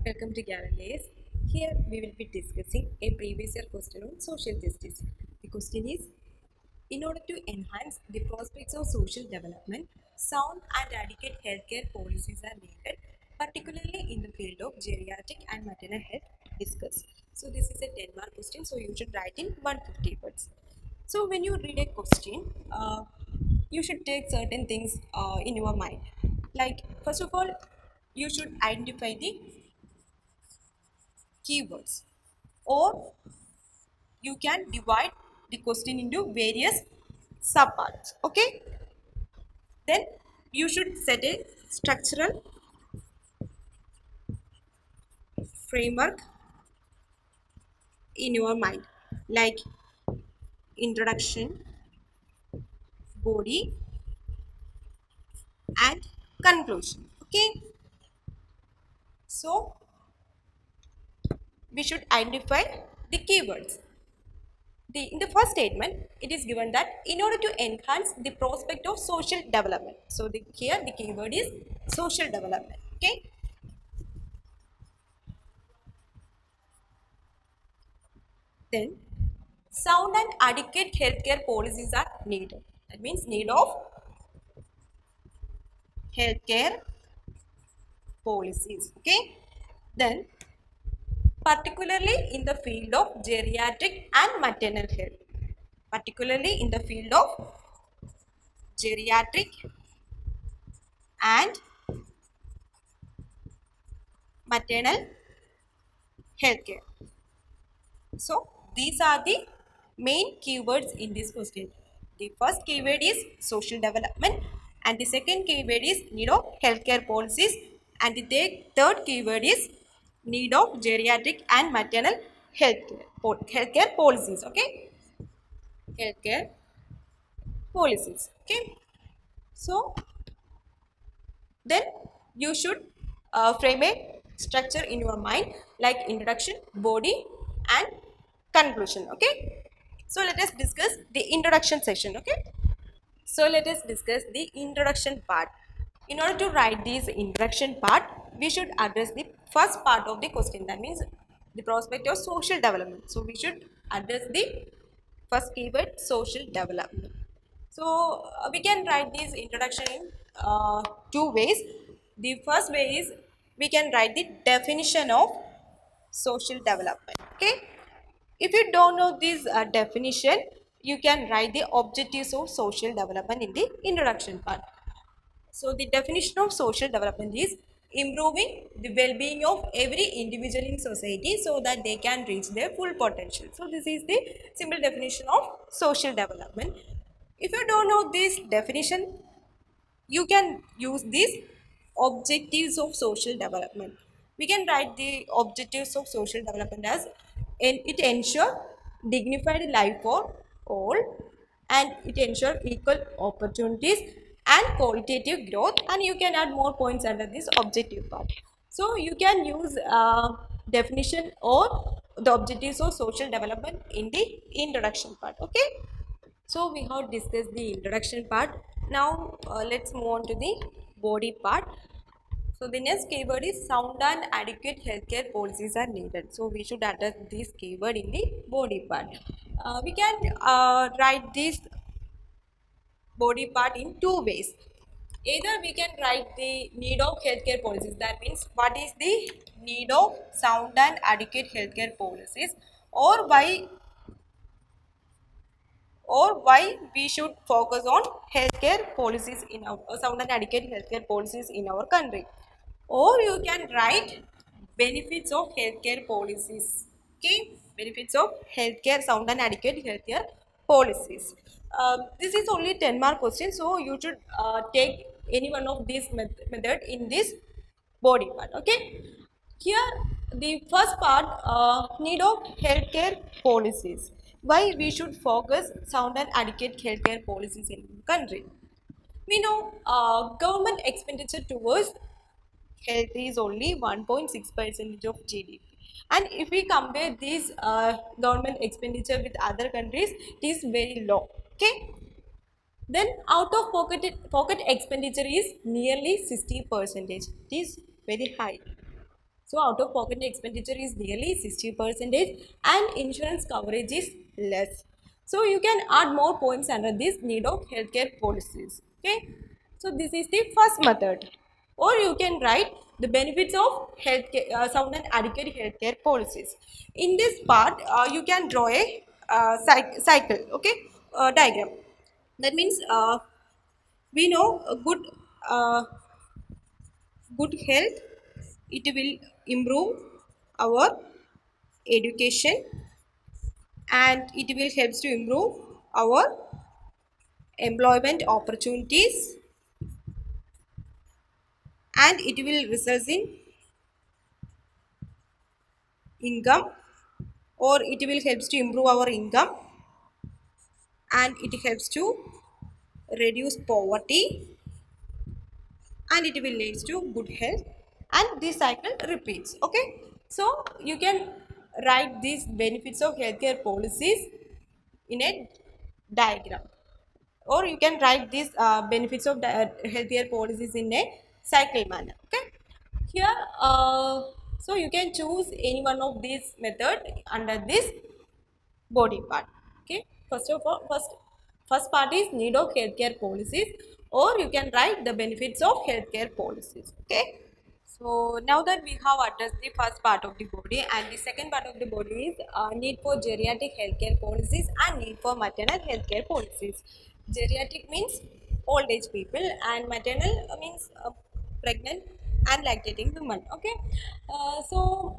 Welcome to Galladays. Here we will be discussing a previous year question on social justice. The question is, in order to enhance the prospects of social development, sound and adequate healthcare policies are needed, particularly in the field of geriatric and maternal health. Discuss. So this is a 10-mark question, so you should write in 150 words. So when you read a question, you should take certain things in your mind. Like first of all, you should identify the keywords, or you can divide the question into various subparts. Okay, then you should set a structural framework in your mind, like introduction, body, and conclusion. Okay, so we should identify the keywords. In the first statement, it is given that in order to enhance the prospect of social development. So here the keyword is social development. Okay. Then sound and adequate healthcare policies are needed. That means need of healthcare policies. Okay. Then particularly in the field of geriatric and maternal health. Particularly in the field of geriatric and maternal healthcare. So these are the main keywords in this question. The first keyword is social development, and the second keyword is need of healthcare policies, and the third keyword is need of geriatric and maternal healthcare policies. Okay, healthcare policies. Okay, so then you should frame a structure in your mind like introduction, body, and conclusion. Okay, so let us discuss the introduction section. Okay, so let us discuss the introduction part. In order to write this introduction part, we should address the first part of the question, that means the prospect of social development. So we should address the first keyword, social development. So we can write this introduction in two ways. The first way is we can write the definition of social development. Okay, if you don't know this definition, you can write the objectives of social development in the introduction part. So the definition of social development is improving the well-being of every individual in society so that they can reach their full potential. So this is the simple definition of social development. If you don't know this definition, you can use these objectives of social development. We can write the objectives of social development as it ensure dignified life for all, and it ensure equal opportunities and qualitative growth, and you can add more points under this objective part. So you can use definition or the objectives of social development in the introduction part. Okay, so we have discussed the introduction part. Now let's move on to the body part. So the next keyword is sound and adequate healthcare policies are needed. So we should address this keyword in the body part. We can write this body part in two ways. Either we can write the need of healthcare policies. That means what is the need of sound and adequate healthcare policies, or why we should focus on healthcare policies in our sound and adequate healthcare policies in our country. Or you can write benefits of healthcare policies. Okay, benefits of healthcare, sound and adequate healthcare policies. This is only 10-mark question, so you should take any one of these method in this body part. Okay, here the first part, need of healthcare policies. Why we should focus sound and adequate healthcare policies in the country? We know government expenditure towards health is only 1.6% of GDP. And if we compare this government expenditure with other countries, it is very low. Okay. Then out of pocket expenditure is nearly 60%. It is very high. So out of pocket expenditure is nearly 60% and insurance coverage is less. So you can add more points under this need of healthcare policies. Okay. So this is the first method. Or you can write the benefits of healthcare, sound and adequate healthcare policies. In this part, you can draw a cycle, okay, diagram. That means we know a uh, good health, it will improve our education and it will help to improve our employment opportunities and it will result in income, or it will help to improve our income and it helps to reduce poverty and it will lead to good health, and this cycle repeats. Okay, so you can write these benefits of healthcare policies in a diagram, or you can write these benefits of healthcare policies in a cycle manner. Okay, here so you can choose any one of these method under this body part. Okay, first of all, first part is need of healthcare policies, or you can write the benefits of healthcare policies. Okay, so now that we have addressed the first part of the body, and the second part of the body is need for geriatric healthcare policies and need for maternal healthcare policies. Geriatric means old age people and maternal means pregnant and lactating women. Okay, so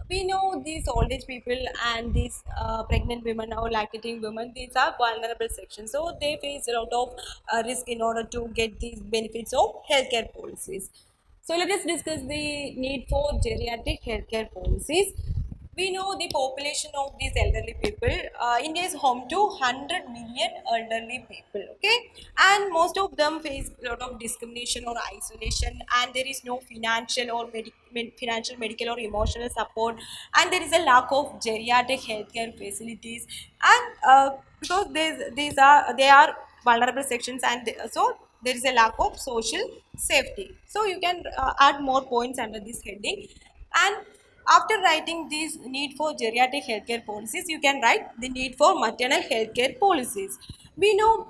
we know these old age people and these pregnant women or lactating women, these are vulnerable sections, so they face a lot of risk in order to get these benefits of healthcare policies. So let us discuss the need for geriatric healthcare policies. We know the population of these elderly people. India is home to 100 million elderly people. Okay, and most of them face a lot of discrimination or isolation, and there is no financial or financial, medical, or emotional support, and there is a lack of geriatric healthcare facilities, and because they are vulnerable sections, and so there is a lack of social safety. So you can add more points under this heading. And after writing these need for geriatric healthcare policies, you can write the need for maternal healthcare policies. We know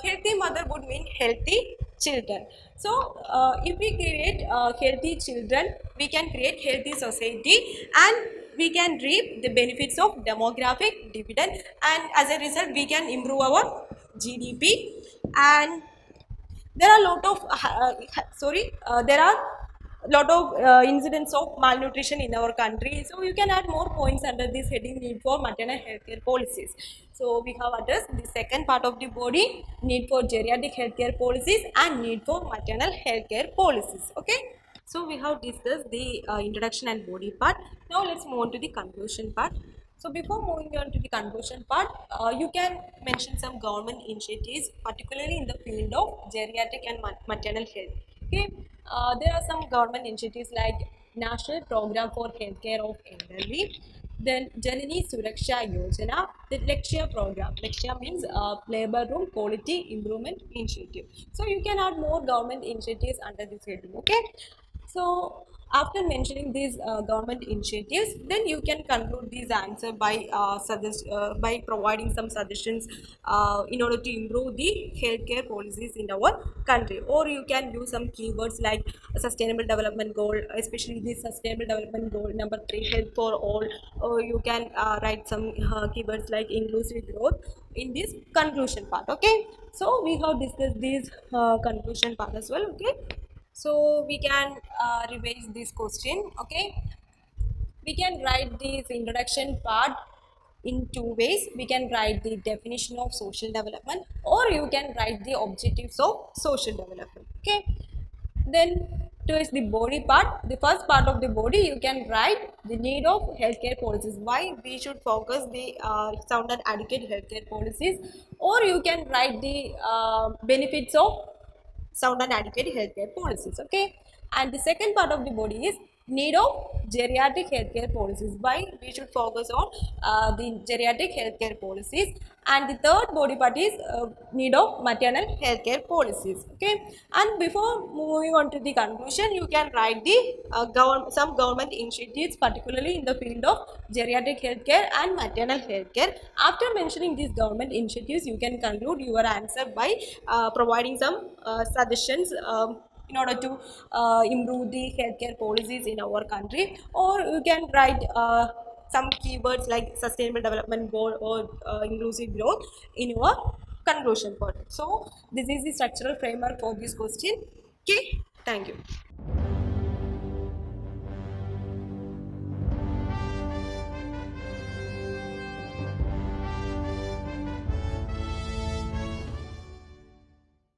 healthy mother would mean healthy children. So if we create healthy children, we can create healthy society and we can reap the benefits of demographic dividend, and as a result we can improve our GDP. And there are a lot of there are lot of incidents of malnutrition in our country, so you can add more points under this heading need for maternal healthcare policies. So we have addressed the second part of the body, need for geriatric healthcare policies and need for maternal healthcare policies. Okay, so we have discussed the introduction and body part. Now let's move on to the conclusion part. So before moving on to the conclusion part, you can mention some government initiatives, particularly in the field of geriatric and maternal health. Okay, there are some government initiatives like National Program for Healthcare of Elderly, then Janani Suraksha Yojana, the Lakshya program. Lakshya means labor room quality improvement initiative. So you can add more government initiatives under this heading. Okay, so after mentioning these government initiatives, then you can conclude these answer by providing some suggestions in order to improve the healthcare policies in our country. Or you can use some keywords like sustainable development goal, especially the sustainable development goal number 3, health for all. Or you can write some keywords like inclusive growth in this conclusion part. Okay, so we have discussed this conclusion part as well. Okay, so we can revise this question. Okay, we can write this introduction part in two ways. We can write the definition of social development, or you can write the objectives of social development. Okay, then towards the body part, the first part of the body, you can write the need of healthcare policies, why we should focus the sound and adequate healthcare policies, or you can write the benefits of sound and adequate healthcare policies. Okay, and the second part of the body is need of geriatric healthcare policies, why we should focus on the geriatric healthcare policies, And the third body part is need of maternal healthcare policies. Okay, and before moving on to the conclusion, you can write the some government initiatives, particularly in the field of geriatric healthcare and maternal healthcare. After mentioning these government initiatives, you can conclude your answer by providing some suggestions in order to improve the healthcare policies in our country, or you can write some keywords like sustainable development goal or inclusive growth in your conclusion part. So this is the structural framework for this question. Okay, thank you.